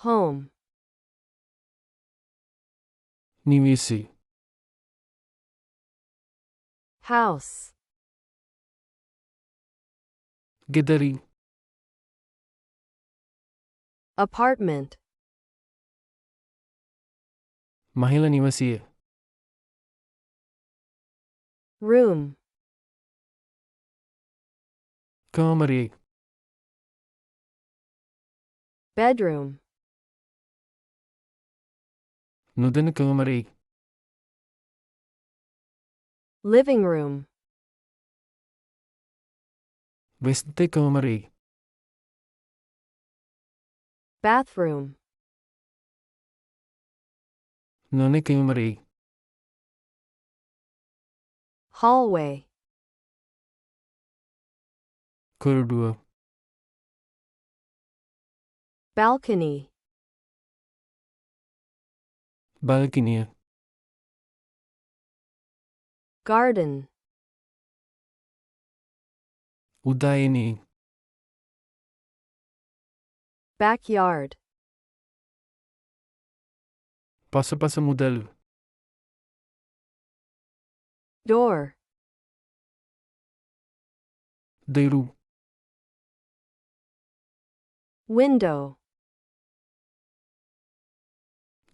home, Nivisi. house, Gedari. apartment, Mahila Nivasi. room, Kamari. bedroom, Nudin Kamari. living room, Veste Kamari. bathroom, None Kamari. hallway, Corridor. balcony, Balcony. garden, Udayini. backyard, Pasa model. door, Deiru. window,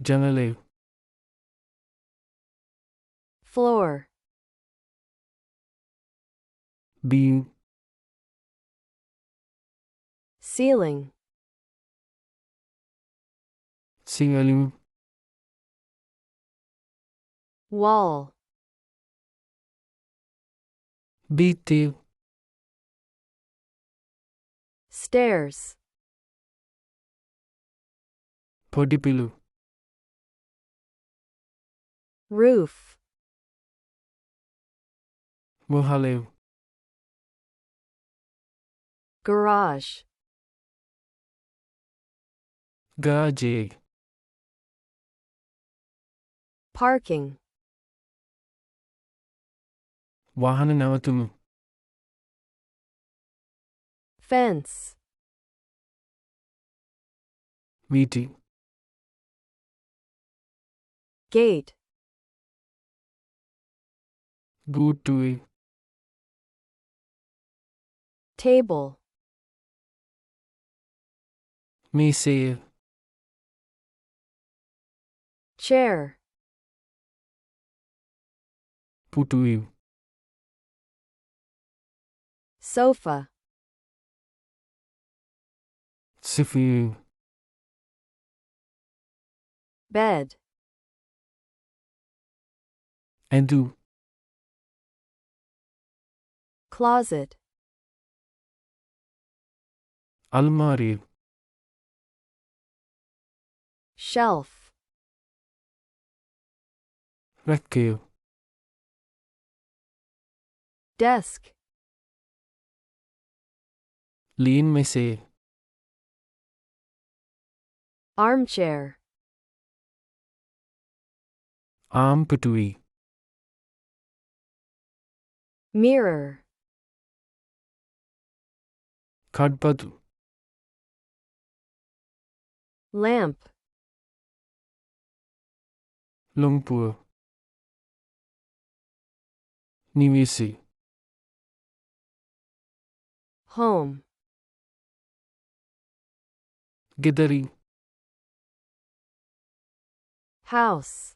Janale. floor, Beam. ceiling, Singalim. wall, BT. stairs, Podipilu. roof, Mohalev. garage, Gaje. parking, Wahana Navatum. fence, Viti. gate, Good to it. table, Me say. chair, Putui. sofa, Sifu. bed, Endu. closet, Almari. shelf, Rakkev. desk, Lean me say. armchair, Arm Putui. mirror, Kadpadu. lamp, Lungpur. Nivisi. home, Gedari. house,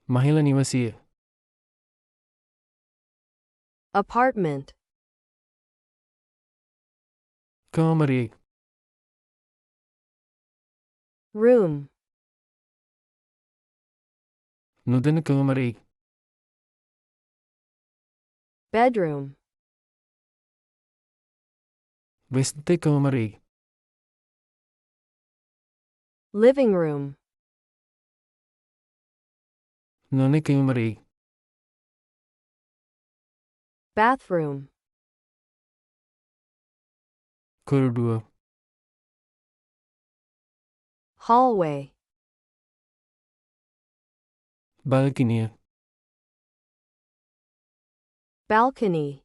Mahila Nivasi. apartment, Kamari. room, Nudin Kamari. bedroom, Veste Kamari. living room, None Kamari. bathroom, Corridor. hallway, Balcony. balcony,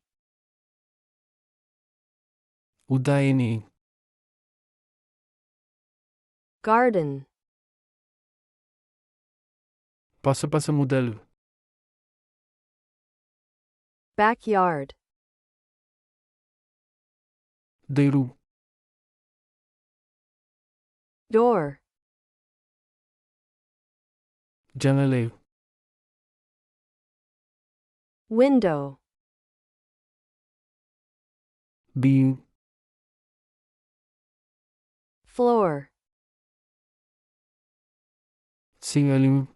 Udayini. garden, Passa modelo. backyard, Deiru. door, Janele. window, Being. floor, Singalim.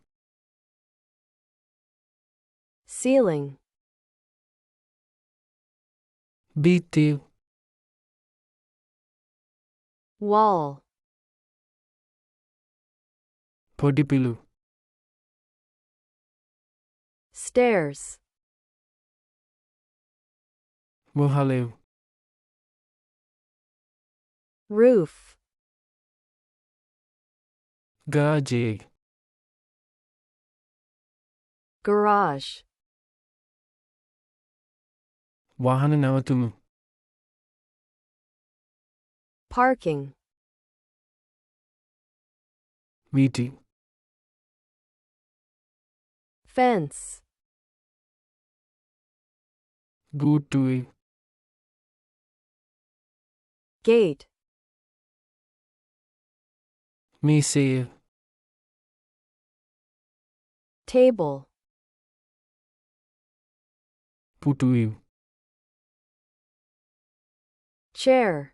ceiling, Biti. wall, Podipilu. stairs, Mohalev. roof, Garage. garage, Wahana Navatum. parking, Meeting. fence, Good to it. gate, Me say. table, Putu. chair,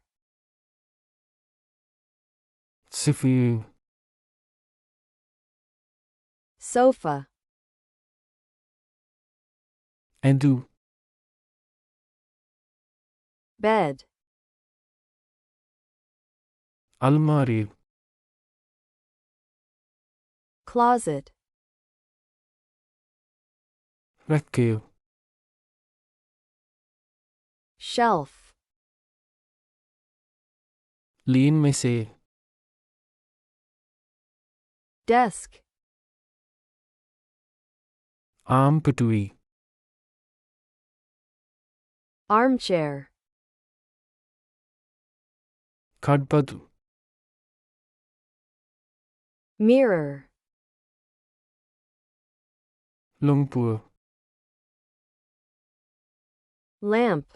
Sifu. sofa, Endu. bed, Almari. closet, Rakkev. shelf, Lean me say. desk, Arm Putui. armchair, Kadpadu. mirror, Lungpur. lamp,